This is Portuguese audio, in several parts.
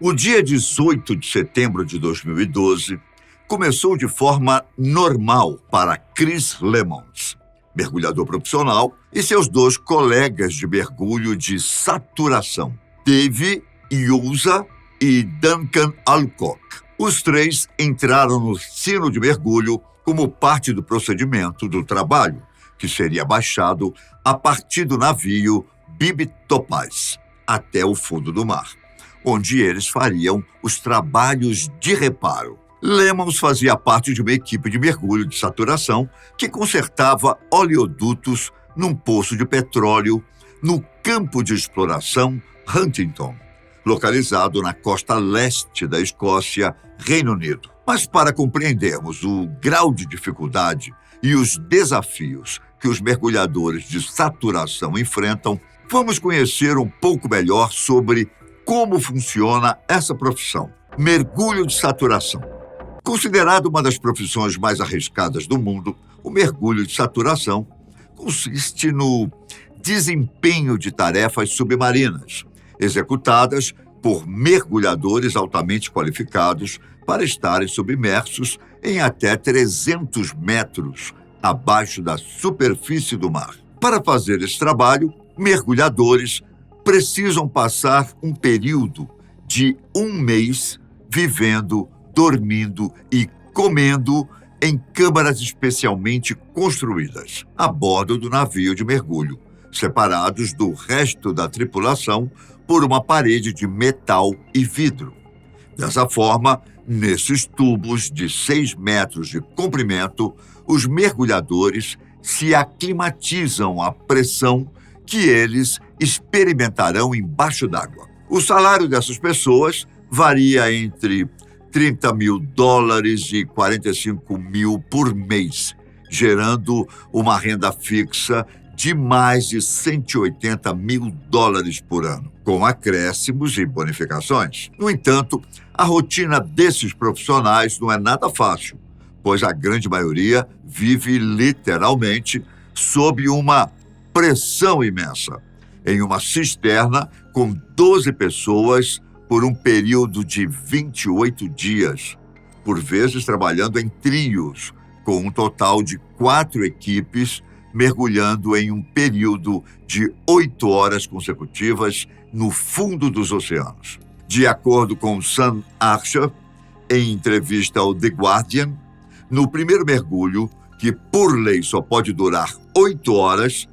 O dia 18 de setembro de 2012 começou de forma normal para Chris Lemons, mergulhador profissional, e seus dois colegas de mergulho de saturação, Dave Iusa e Duncan Alcock. Os três entraram no sino de mergulho como parte do procedimento do trabalho, que seria baixado a partir do navio Bibi Topaz até o fundo do mar, onde eles fariam os trabalhos de reparo. Lemons fazia parte de uma equipe de mergulho de saturação que consertava oleodutos num poço de petróleo no campo de exploração Huntington, localizado na costa leste da Escócia, Reino Unido. Mas para compreendermos o grau de dificuldade e os desafios que os mergulhadores de saturação enfrentam, vamos conhecer um pouco melhor sobre como funciona essa profissão. Mergulho de saturação. Considerado uma das profissões mais arriscadas do mundo, o mergulho de saturação consiste no desempenho de tarefas submarinas, executadas por mergulhadores altamente qualificados para estarem submersos em até 300 metros abaixo da superfície do mar. Para fazer esse trabalho, mergulhadores precisam passar um período de 1 mês vivendo, dormindo e comendo em câmaras especialmente construídas a bordo do navio de mergulho, separados do resto da tripulação por uma parede de metal e vidro. Dessa forma, nesses tubos de 6 metros de comprimento, os mergulhadores se aclimatizam à pressão que eles experimentarão embaixo d'água. O salário dessas pessoas varia entre $30 mil e $45 mil por mês, gerando uma renda fixa de mais de $180 mil por ano, com acréscimos e bonificações. No entanto, a rotina desses profissionais não é nada fácil, pois a grande maioria vive literalmente sob uma pressão imensa, em uma cisterna com 12 pessoas por um período de 28 dias, por vezes trabalhando em trios, com um total de 4 equipes mergulhando em um período de 8 horas consecutivas no fundo dos oceanos. De acordo com Sam Archer, em entrevista ao The Guardian, no primeiro mergulho, que por lei só pode durar 8 horas,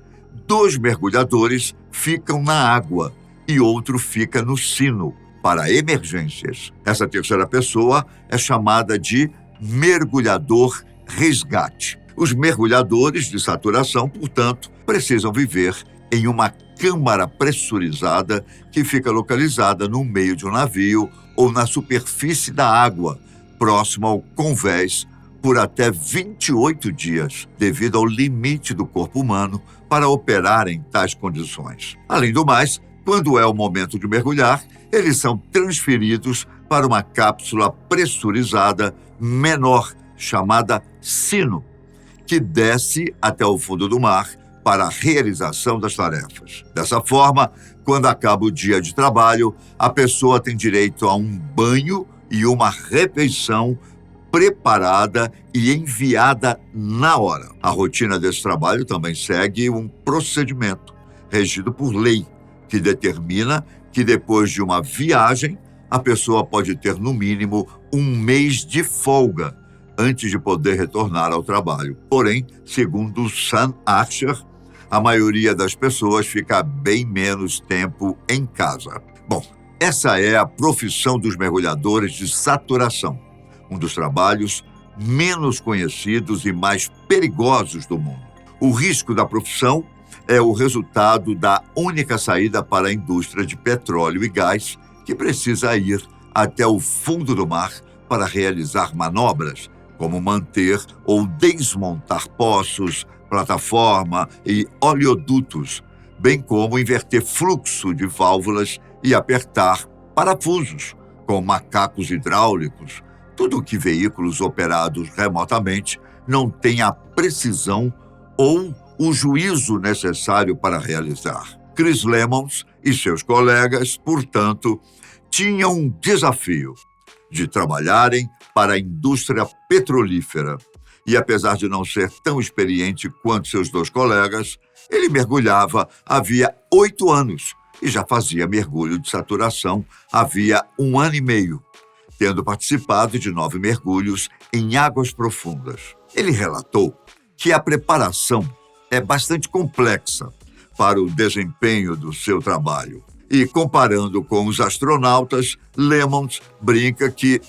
2 mergulhadores ficam na água e outro fica no sino para emergências. Essa terceira pessoa é chamada de mergulhador resgate. Os mergulhadores de saturação, portanto, precisam viver em uma câmara pressurizada que fica localizada no meio de um navio ou na superfície da água, próximo ao convés, por até 28 dias, devido ao limite do corpo humano para operar em tais condições. Além do mais, quando é o momento de mergulhar, eles são transferidos para uma cápsula pressurizada menor, chamada sino, que desce até o fundo do mar para a realização das tarefas. Dessa forma, quando acaba o dia de trabalho, a pessoa tem direito a um banho e uma refeição preparada e enviada na hora. A rotina desse trabalho também segue um procedimento regido por lei, que determina que depois de uma viagem, a pessoa pode ter no mínimo 1 mês de folga antes de poder retornar ao trabalho. Porém, segundo Sam Archer, a maioria das pessoas fica bem menos tempo em casa. Bom, essa é a profissão dos mergulhadores de saturação, um dos trabalhos menos conhecidos e mais perigosos do mundo. O risco da profissão é o resultado da única saída para a indústria de petróleo e gás, que precisa ir até o fundo do mar para realizar manobras, como manter ou desmontar poços, plataforma e oleodutos, bem como inverter fluxo de válvulas e apertar parafusos, com macacos hidráulicos, tudo que veículos operados remotamente não têm a precisão ou o juízo necessário para realizar. Chris Lemons e seus colegas, portanto, tinham um desafio de trabalharem para a indústria petrolífera. E apesar de não ser tão experiente quanto seus dois colegas, ele mergulhava havia 8 anos e já fazia mergulho de saturação havia 1 ano e meio, tendo participado de 9 mergulhos em águas profundas. Ele relatou que a preparação é bastante complexa para o desempenho do seu trabalho. E comparando com os astronautas, Lemons brinca que,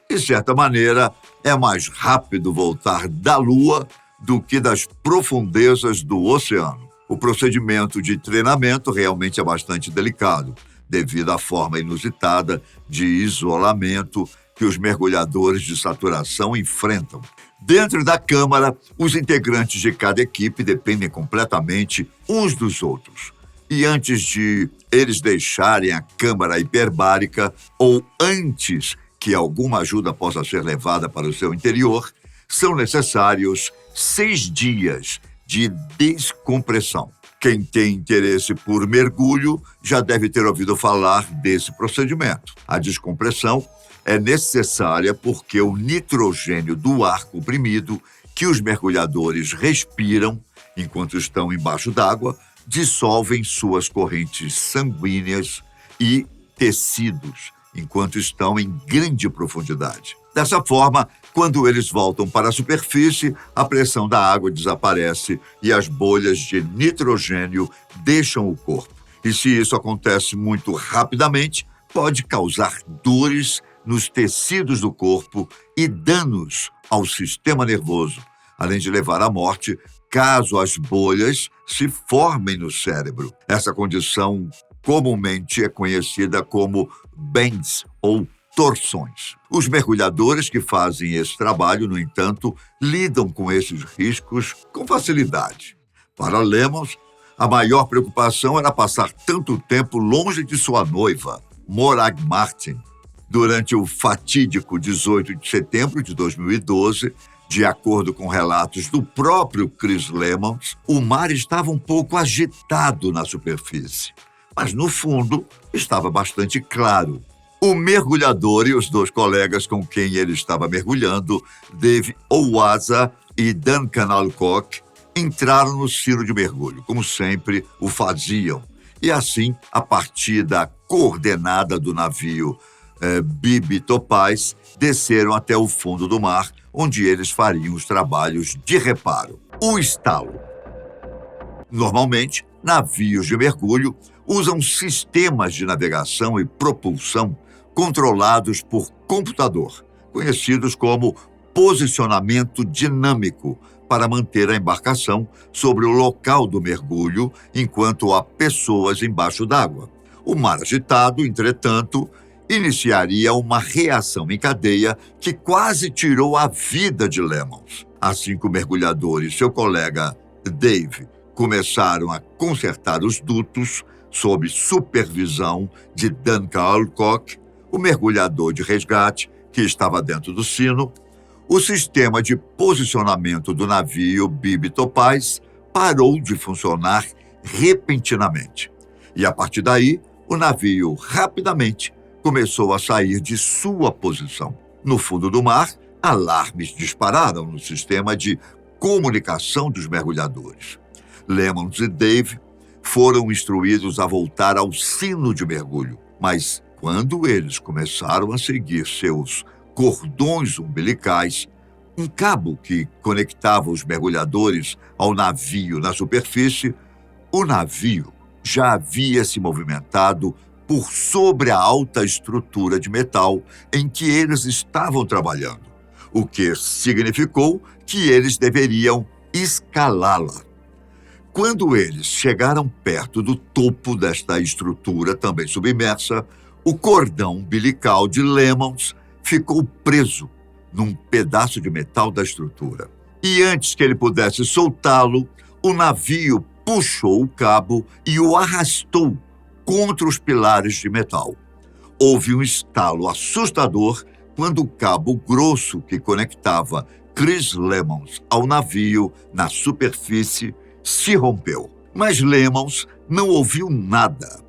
de certa maneira, é mais rápido voltar da Lua do que das profundezas do oceano. O procedimento de treinamento realmente é bastante delicado, devido à forma inusitada de isolamento que os mergulhadores de saturação enfrentam. Dentro da câmara, os integrantes de cada equipe dependem completamente uns dos outros. E antes de eles deixarem a câmara hiperbárica ou antes que alguma ajuda possa ser levada para o seu interior, são necessários 6 dias de descompressão. Quem tem interesse por mergulho já deve ter ouvido falar desse procedimento. A descompressão é necessária porque o nitrogênio do ar comprimido que os mergulhadores respiram enquanto estão embaixo d'água dissolvem suas correntes sanguíneas e tecidos enquanto estão em grande profundidade. Dessa forma, quando eles voltam para a superfície, a pressão da água desaparece e as bolhas de nitrogênio deixam o corpo. E se isso acontece muito rapidamente, pode causar dores nos tecidos do corpo e danos ao sistema nervoso, além de levar à morte caso as bolhas se formem no cérebro. Essa condição comumente é conhecida como bends ou torções. Os mergulhadores que fazem esse trabalho, no entanto, lidam com esses riscos com facilidade. Para Lemons, a maior preocupação era passar tanto tempo longe de sua noiva, Morag Martin. Durante o fatídico 18 de setembro de 2012, de acordo com relatos do próprio Chris Lemons, o mar estava um pouco agitado na superfície, mas no fundo estava bastante claro. O mergulhador e os 2 colegas com quem ele estava mergulhando, Dave Owaza e Duncan Alcock, entraram no sino de mergulho, como sempre o faziam. E assim, a partida coordenada do navio Bibi Topaz desceram até o fundo do mar, onde eles fariam os trabalhos de reparo. O estalo. Normalmente, navios de mergulho usam sistemas de navegação e propulsão controlados por computador, conhecidos como posicionamento dinâmico, para manter a embarcação sobre o local do mergulho enquanto há pessoas embaixo d'água. O mar agitado, entretanto, iniciaria uma reação em cadeia que quase tirou a vida de Lemons. Assim que o mergulhador e seu colega Dave começaram a consertar os dutos sob supervisão de Duncan Alcock, o mergulhador de resgate que estava dentro do sino, o sistema de posicionamento do navio Bibi Topaz parou de funcionar repentinamente. E a partir daí, o navio rapidamente começou a sair de sua posição. No fundo do mar, alarmes dispararam no sistema de comunicação dos mergulhadores. Lemons e Dave foram instruídos a voltar ao sino de mergulho, mas quando eles começaram a seguir seus cordões umbilicais, um cabo que conectava os mergulhadores ao navio na superfície, o navio já havia se movimentado por sobre a alta estrutura de metal em que eles estavam trabalhando, o que significou que eles deveriam escalá-la. Quando eles chegaram perto do topo desta estrutura, também submersa, o cordão umbilical de Lemons ficou preso num pedaço de metal da estrutura. E antes que ele pudesse soltá-lo, o navio puxou o cabo e o arrastou contra os pilares de metal. Houve um estalo assustador quando o cabo grosso que conectava Chris Lemons ao navio na superfície se rompeu. Mas Lemons não ouviu nada.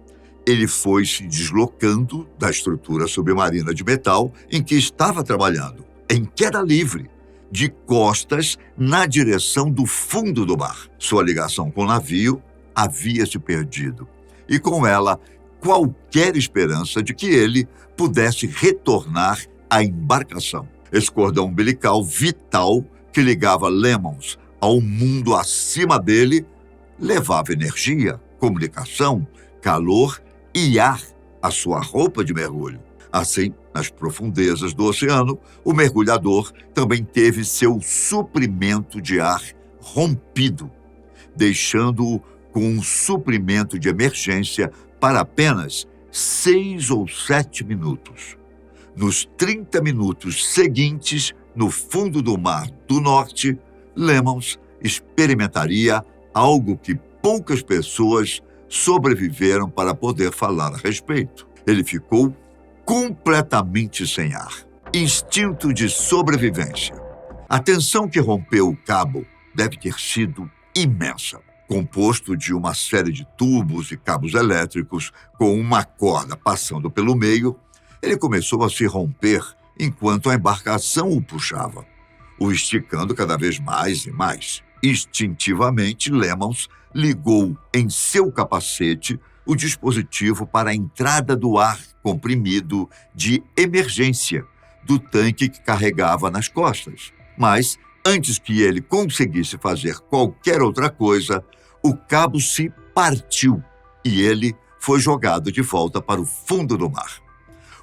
ele foi se deslocando da estrutura submarina de metal em que estava trabalhando, em queda livre, de costas na direção do fundo do mar. Sua ligação com o navio havia se perdido, e com ela qualquer esperança de que ele pudesse retornar à embarcação. Esse cordão umbilical vital que ligava Lemons ao mundo acima dele levava energia, comunicação, calor e ar à sua roupa de mergulho. Assim, nas profundezas do oceano, o mergulhador também teve seu suprimento de ar rompido, deixando-o com um suprimento de emergência para apenas 6 ou 7 minutos. Nos 30 minutos seguintes, no fundo do Mar do Norte, Lemons experimentaria algo que poucas pessoas sobreviveram para poder falar a respeito. Ele ficou completamente sem ar. Instinto de sobrevivência. A tensão que rompeu o cabo deve ter sido imensa. Composto de uma série de tubos e cabos elétricos com uma corda passando pelo meio, ele começou a se romper enquanto a embarcação o puxava, o esticando cada vez mais e mais. Instintivamente, Lemons ligou em seu capacete o dispositivo para a entrada do ar comprimido de emergência do tanque que carregava nas costas. Mas, antes que ele conseguisse fazer qualquer outra coisa, o cabo se partiu e ele foi jogado de volta para o fundo do mar.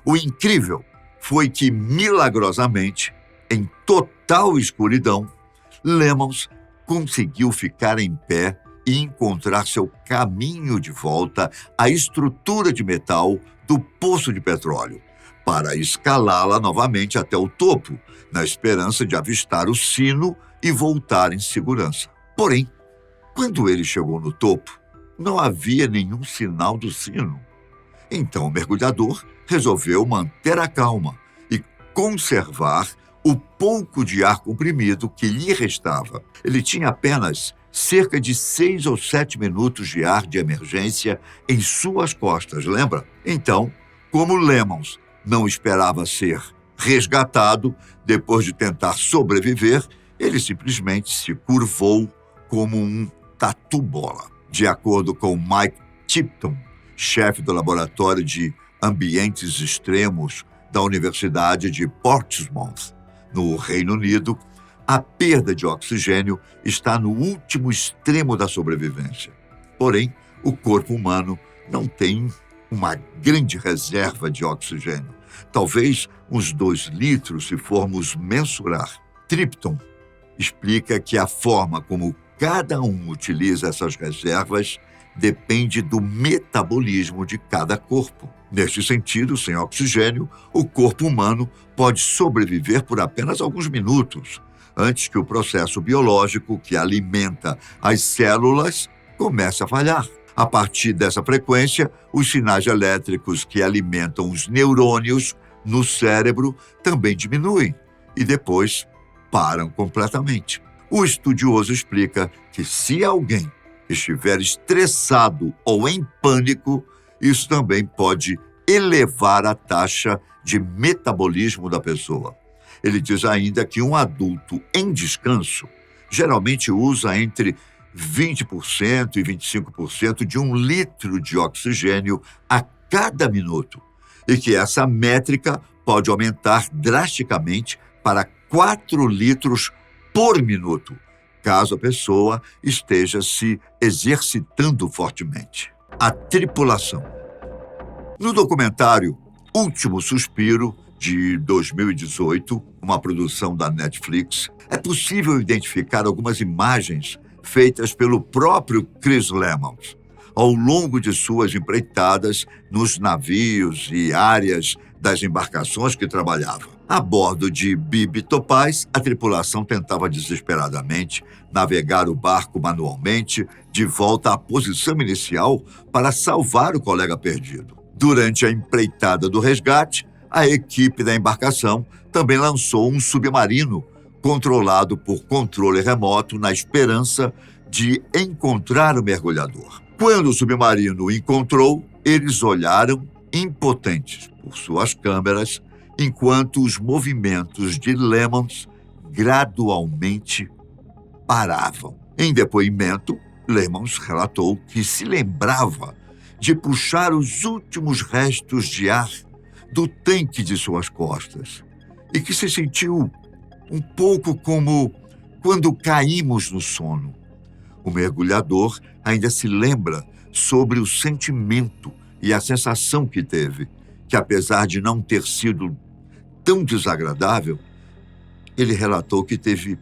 O incrível foi que, milagrosamente, em total escuridão, Lemons conseguiu ficar em pé e encontrar seu caminho de volta à estrutura de metal do poço de petróleo, para escalá-la novamente até o topo, na esperança de avistar o sino e voltar em segurança. Porém, quando ele chegou no topo, não havia nenhum sinal do sino. Então o mergulhador resolveu manter a calma e conservar o pouco de ar comprimido que lhe restava. Ele tinha apenas cerca de 6 ou 7 minutos de ar de emergência em suas costas, lembra? Então, como Lemons não esperava ser resgatado, depois de tentar sobreviver, ele simplesmente se curvou como um tatu-bola. De acordo com Mike Tipton, chefe do laboratório de ambientes extremos da Universidade de Portsmouth, no Reino Unido, a perda de oxigênio está no último extremo da sobrevivência. Porém, o corpo humano não tem uma grande reserva de oxigênio. Talvez uns 2 litros, se formos mensurar. Tipton explica que a forma como cada um utiliza essas reservas depende do metabolismo de cada corpo. Neste sentido, sem oxigênio, o corpo humano pode sobreviver por apenas alguns minutos, antes que o processo biológico que alimenta as células comece a falhar. A partir dessa frequência, os sinais elétricos que alimentam os neurônios no cérebro também diminuem e depois param completamente. O estudioso explica que se alguém estiver estressado ou em pânico, isso também pode elevar a taxa de metabolismo da pessoa. Ele diz ainda que um adulto em descanso geralmente usa entre 20% e 25% de 1 litro de oxigênio a cada minuto, e que essa métrica pode aumentar drasticamente para 4 litros por minuto, caso a pessoa esteja se exercitando fortemente. A tripulação. No documentário Último Suspiro, de 2018, uma produção da Netflix, é possível identificar algumas imagens feitas pelo próprio Chris Lemons ao longo de suas empreitadas nos navios e áreas das embarcações que trabalhava. A bordo de Bibi Topaz, a tripulação tentava desesperadamente navegar o barco manualmente de volta à posição inicial para salvar o colega perdido. Durante a empreitada do resgate, a equipe da embarcação também lançou um submarino controlado por controle remoto na esperança de encontrar o mergulhador. Quando o submarino o encontrou, Eles olharam impotentes por suas câmeras, enquanto os movimentos de Lemons gradualmente paravam. Em depoimento, Lemons relatou que se lembrava de puxar os últimos restos de ar do tanque de suas costas e que se sentiu um pouco como quando caímos no sono. O mergulhador ainda se lembra sobre o sentimento e a sensação que teve, que apesar de não ter sido tão desagradável, ele relatou que teve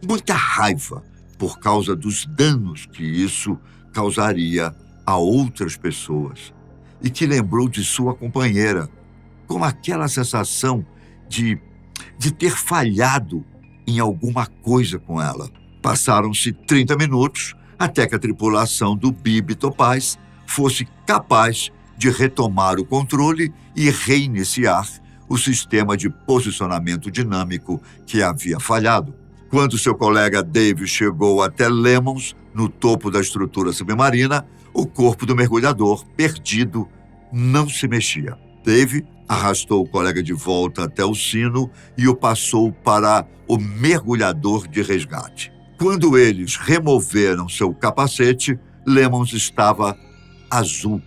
muita raiva por causa dos danos que isso causaria a outras pessoas e que lembrou de sua companheira, com aquela sensação de ter falhado em alguma coisa com ela. Passaram-se 30 minutos até que a tripulação do Bibi Topaz fosse capaz de retomar o controle e reiniciar o sistema de posicionamento dinâmico que havia falhado. Quando seu colega Dave chegou até Lemons, no topo da estrutura submarina, o corpo do mergulhador, perdido, não se mexia. Dave arrastou o colega de volta até o sino e o passou para o mergulhador de resgate. Quando eles removeram seu capacete, Lemons estava azul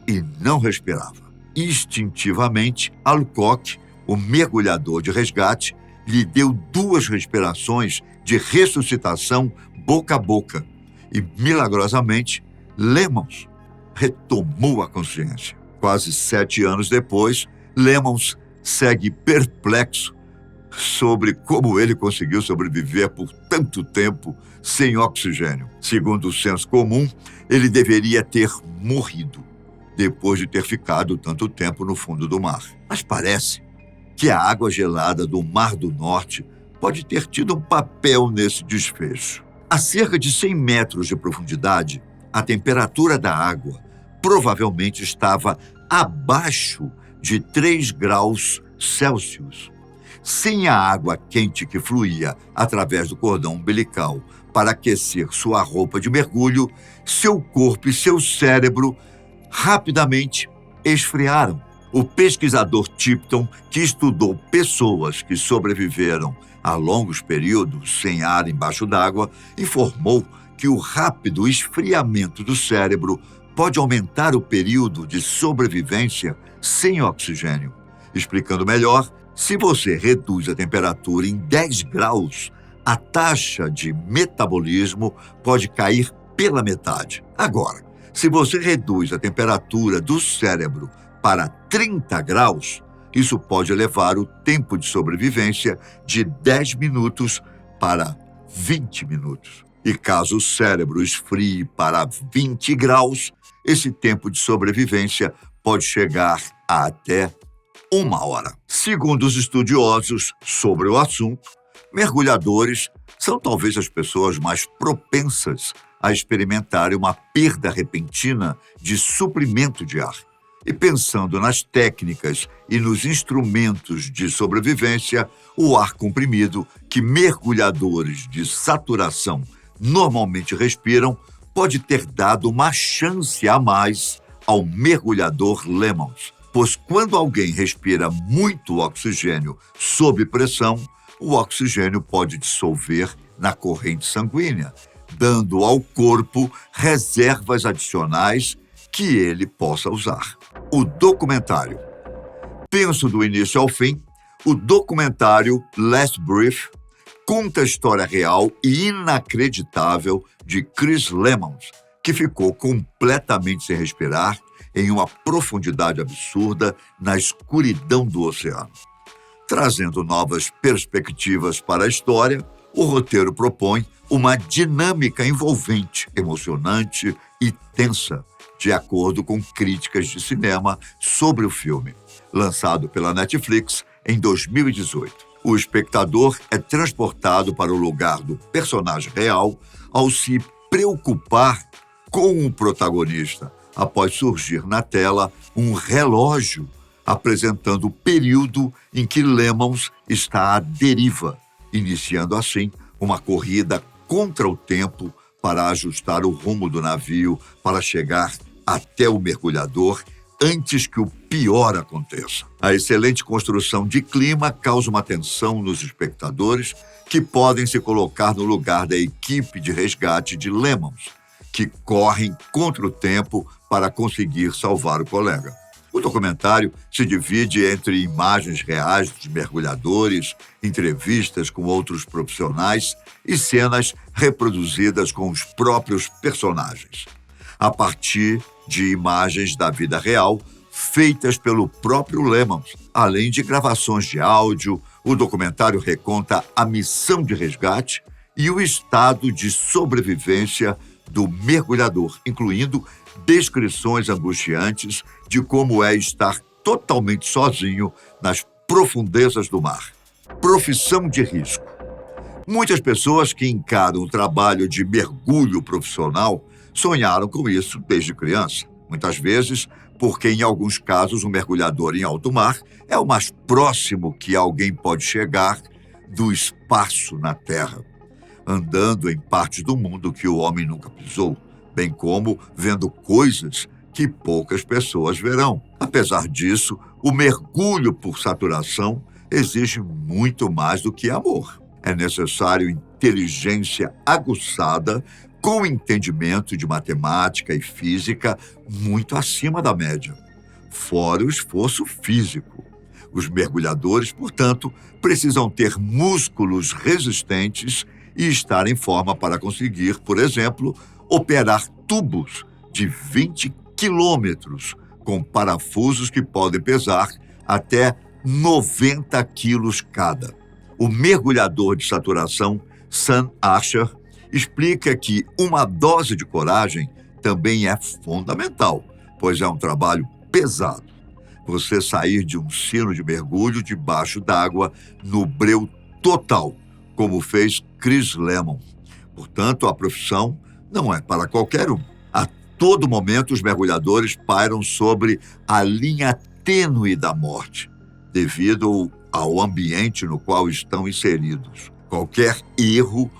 e não respirava. Instintivamente, Alcock, o mergulhador de resgate, lhe deu 2 respirações de ressuscitação boca a boca e, milagrosamente, Lemons retomou a consciência. Quase 7 anos depois, Lemons segue perplexo sobre como ele conseguiu sobreviver por tanto tempo sem oxigênio. Segundo o senso comum, ele deveria ter morrido depois de ter ficado tanto tempo no fundo do mar. Mas parece que a água gelada do Mar do Norte pode ter tido um papel nesse desfecho. A cerca de 100 metros de profundidade, a temperatura da água provavelmente estava abaixo de 3 graus Celsius. Sem a água quente que fluía através do cordão umbilical para aquecer sua roupa de mergulho, seu corpo e seu cérebro rapidamente esfriaram. O pesquisador Tipton, que estudou pessoas que sobreviveram a longos períodos sem ar embaixo d'água, informou que o rápido esfriamento do cérebro pode aumentar o período de sobrevivência sem oxigênio. Explicando melhor, se você reduz a temperatura em 10 graus, a taxa de metabolismo pode cair pela metade. Agora, se você reduz a temperatura do cérebro para 30 graus, isso pode elevar o tempo de sobrevivência de 10 minutos para 20 minutos. E caso o cérebro esfrie para 20 graus, esse tempo de sobrevivência pode chegar a até 1 hora. Segundo os estudiosos sobre o assunto, mergulhadores são talvez as pessoas mais propensas a experimentarem uma perda repentina de suprimento de ar. E pensando nas técnicas e nos instrumentos de sobrevivência, o ar comprimido que mergulhadores de saturação normalmente respiram pode ter dado uma chance a mais ao mergulhador Lemons, pois quando alguém respira muito oxigênio sob pressão, o oxigênio pode dissolver na corrente sanguínea, dando ao corpo reservas adicionais que ele possa usar. O documentário. Penso do início ao fim, o documentário Last Breath conta a história real e inacreditável de Chris Lemons, que ficou completamente sem respirar em uma profundidade absurda na escuridão do oceano. Trazendo novas perspectivas para a história, o roteiro propõe uma dinâmica envolvente, emocionante e tensa, de acordo com críticas de cinema sobre o filme, lançado pela Netflix em 2018. O espectador é transportado para o lugar do personagem real ao se preocupar com o protagonista, após surgir na tela um relógio apresentando o período em que Lemons está à deriva, iniciando assim uma corrida contra o tempo para ajustar o rumo do navio para chegar até o mergulhador antes que o pior aconteça. A excelente construção de clima causa uma tensão nos espectadores que podem se colocar no lugar da equipe de resgate de Lemons, que correm contra o tempo para conseguir salvar o colega. O documentário se divide entre imagens reais dos mergulhadores, entrevistas com outros profissionais e cenas reproduzidas com os próprios personagens. A partir de imagens da vida real, feitas pelo próprio Lemons, além de gravações de áudio, o documentário reconta a missão de resgate e o estado de sobrevivência do mergulhador, incluindo descrições angustiantes de como é estar totalmente sozinho nas profundezas do mar. Profissão de risco. Muitas pessoas que encaram o trabalho de mergulho profissional sonharam com isso desde criança. Muitas vezes, porque em alguns casos o mergulhador em alto mar é o mais próximo que alguém pode chegar do espaço na Terra, andando em partes do mundo que o homem nunca pisou, bem como vendo coisas que poucas pessoas verão. Apesar disso, o mergulho por saturação exige muito mais do que amor. É necessário inteligência aguçada, com entendimento de matemática e física muito acima da média, fora o esforço físico. Os mergulhadores, portanto, precisam ter músculos resistentes e estar em forma para conseguir, por exemplo, operar tubos de 20 quilômetros com parafusos que podem pesar até 90 quilos cada. O mergulhador de saturação, Sam Asher, explica que uma dose de coragem também é fundamental, pois é um trabalho pesado. Você sair de um sino de mergulho debaixo d'água no breu total, como fez Chris Lemon. Portanto, a profissão não é para qualquer um. A todo momento, os mergulhadores pairam sobre a linha tênue da morte, devido ao ambiente no qual estão inseridos. Qualquer erro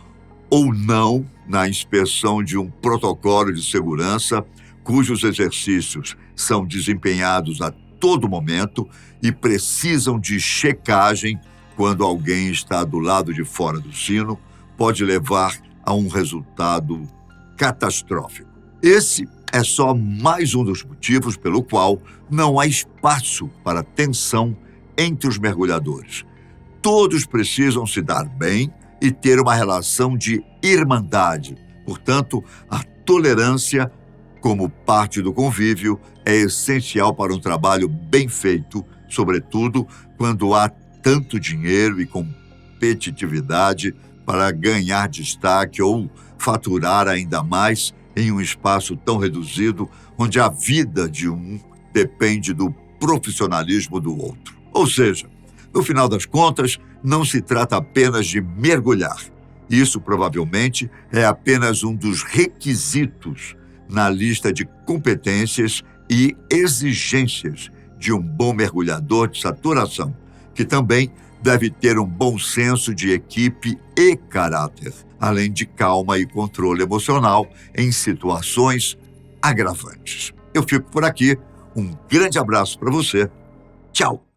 ou não na inspeção de um protocolo de segurança, cujos exercícios são desempenhados a todo momento e precisam de checagem quando alguém está do lado de fora do sino, pode levar a um resultado catastrófico. Esse é só mais um dos motivos pelo qual não há espaço para tensão entre os mergulhadores. Todos precisam se dar bem e ter uma relação de irmandade. Portanto, a tolerância, como parte do convívio, é essencial para um trabalho bem feito, sobretudo quando há tanto dinheiro e competitividade para ganhar destaque ou faturar ainda mais em um espaço tão reduzido, onde a vida de um depende do profissionalismo do outro. Ou seja, no final das contas, não se trata apenas de mergulhar. Isso provavelmente é apenas um dos requisitos na lista de competências e exigências de um bom mergulhador de saturação, que também deve ter um bom senso de equipe e caráter, além de calma e controle emocional em situações agravantes. Eu fico por aqui. Um grande abraço para você. Tchau!